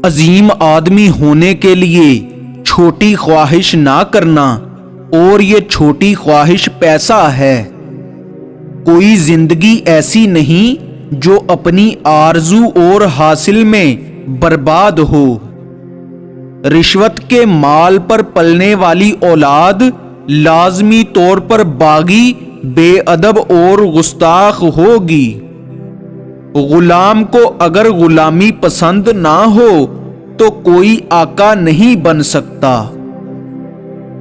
عظیم آدمی ہونے کے لیے چھوٹی خواہش نہ کرنا، اور یہ چھوٹی خواہش پیسہ ہے۔ کوئی زندگی ایسی نہیں جو اپنی آرزو اور حاصل میں برباد ہو۔ رشوت کے مال پر پلنے والی اولاد لازمی طور پر باغی، بے ادب اور گستاخ ہوگی۔ غلام کو اگر غلامی پسند نہ ہو تو کوئی آقا نہیں بن سکتا۔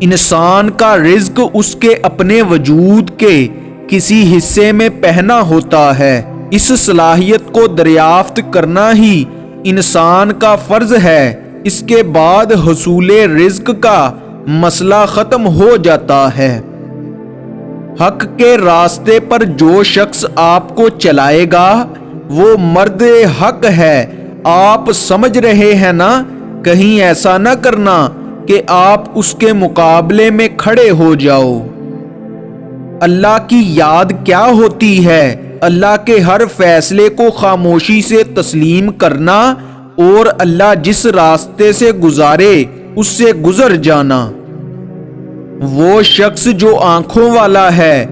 انسان کا رزق اس کے اپنے وجود کے کسی حصے میں پہنا ہوتا ہے۔ اس صلاحیت کو دریافت کرنا ہی انسان کا فرض ہے۔ اس کے بعد حصول رزق کا مسئلہ ختم ہو جاتا ہے۔ حق کے راستے پر جو شخص آپ کو چلائے گا وہ مرد حق ہے۔ آپ سمجھ رہے ہیں نا؟ کہیں ایسا نہ کرنا کہ آپ اس کے مقابلے میں کھڑے ہو جاؤ۔ اللہ کی یاد کیا ہوتی ہے؟ اللہ کے ہر فیصلے کو خاموشی سے تسلیم کرنا، اور اللہ جس راستے سے گزارے اس سے گزر جانا۔ وہ شخص جو آنکھوں والا ہے،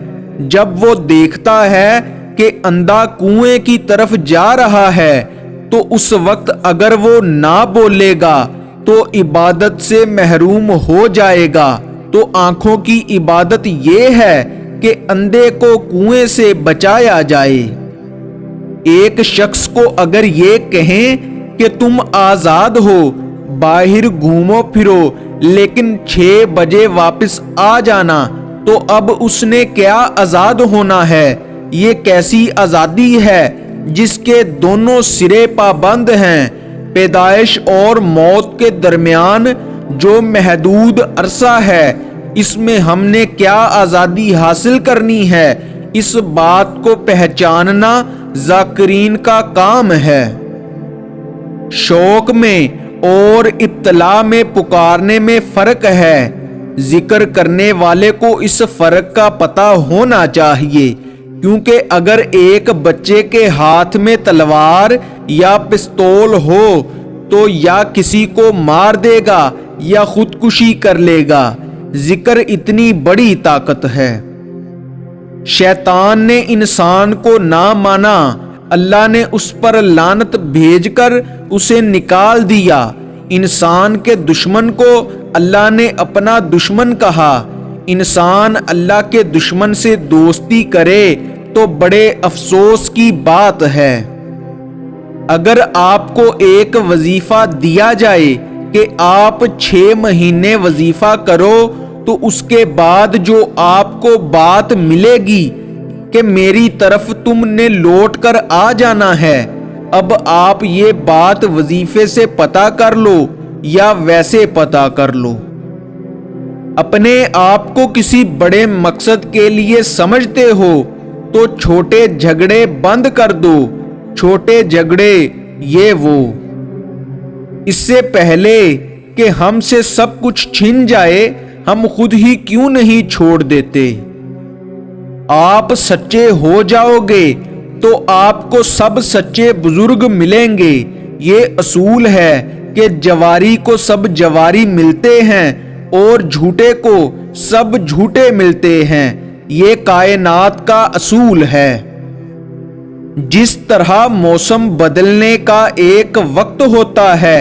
جب وہ دیکھتا ہے کہ اندھا کنویں کی طرف جا رہا ہے تو اس وقت اگر وہ نہ بولے گا تو عبادت سے محروم ہو جائے گا۔ تو آنکھوں کی عبادت یہ ہے کہ اندھے کو کنویں سے بچایا جائے۔ ایک شخص کو اگر یہ کہیں کہ تم آزاد ہو، باہر گھومو پھرو، لیکن 6 بجے واپس آ جانا، تو اب اس نے کیا آزاد ہونا ہے؟ یہ کیسی آزادی ہے جس کے دونوں سرے پابند ہیں؟ پیدائش اور موت کے درمیان جو محدود عرصہ ہے، اس میں ہم نے کیا آزادی حاصل کرنی ہے؟ اس بات کو پہچاننا ذاکرین کا کام ہے۔ شوق میں اور ابتلا میں پکارنے میں فرق ہے۔ ذکر کرنے والے کو اس فرق کا پتہ ہونا چاہیے، کیونکہ اگر ایک بچے کے ہاتھ میں تلوار یا پستول ہو تو یا کسی کو مار دے گا یا خودکشی کر لے گا۔ ذکر اتنی بڑی طاقت ہے۔ شیطان نے انسان کو نہ مانا، اللہ نے اس پر لعنت بھیج کر اسے نکال دیا۔ انسان کے دشمن کو اللہ نے اپنا دشمن کہا۔ انسان اللہ کے دشمن سے دوستی کرے تو بڑے افسوس کی بات ہے۔ اگر آپ کو ایک وظیفہ دیا جائے کہ آپ 6 مہینے وظیفہ کرو، تو اس کے بعد جو آپ کو بات ملے گی کہ میری طرف تم نے لوٹ کر آ جانا ہے، اب آپ یہ بات وظیفے سے پتہ کر لو یا ویسے پتہ کر لو۔ اپنے آپ کو کسی بڑے مقصد کے لیے سمجھتے ہو تو چھوٹے جھگڑے بند کر دو۔ چھوٹے جھگڑے یہ وہ، اس سے پہلے کہ ہم سے سب کچھ چھن جائے، ہم خود ہی کیوں نہیں چھوڑ دیتے؟ آپ سچے ہو جاؤ گے تو آپ کو سب سچے بزرگ ملیں گے۔ یہ اصول ہے کہ جواری کو سب جواری ملتے ہیں اور جھوٹے کو سب جھوٹے ملتے ہیں۔ یہ کائنات کا اصول ہے۔ جس طرح موسم بدلنے کا ایک وقت ہوتا ہے،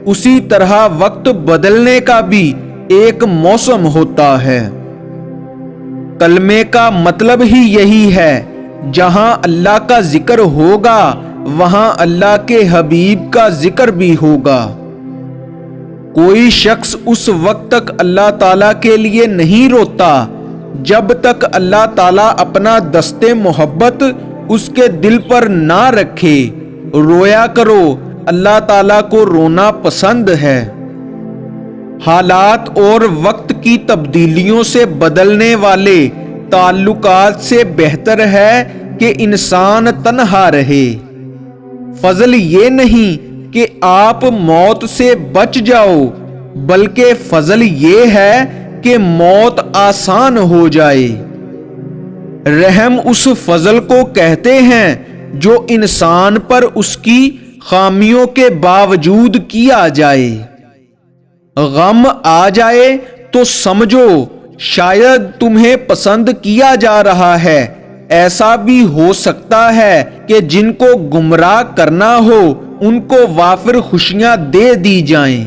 اسی طرح وقت بدلنے کا بھی ایک موسم ہوتا ہے۔ کلمے کا مطلب ہی یہی ہے، جہاں اللہ کا ذکر ہوگا وہاں اللہ کے حبیب کا ذکر بھی ہوگا۔ کوئی شخص اس وقت تک اللہ تعالیٰ کے لیے نہیں روتا جب تک اللہ تعالیٰ اپنا دست محبت اس کے دل پر نہ رکھے۔ رویا کرو، اللہ تعالیٰ کو رونا پسند ہے۔ حالات اور وقت کی تبدیلیوں سے بدلنے والے تعلقات سے بہتر ہے کہ انسان تنہا رہے۔ فضل یہ نہیں کہ آپ موت سے بچ جاؤ، بلکہ فضل یہ ہے کہ موت آسان ہو جائے۔ رحم اس فضل کو کہتے ہیں جو انسان پر اس کی خامیوں کے باوجود کیا جائے۔ غم آ جائے تو سمجھو شاید تمہیں پسند کیا جا رہا ہے، ایسا بھی ہو سکتا ہے کہ جن کو گمراہ کرنا ہو ان کو وافر خوشیاں دے دی جائیں۔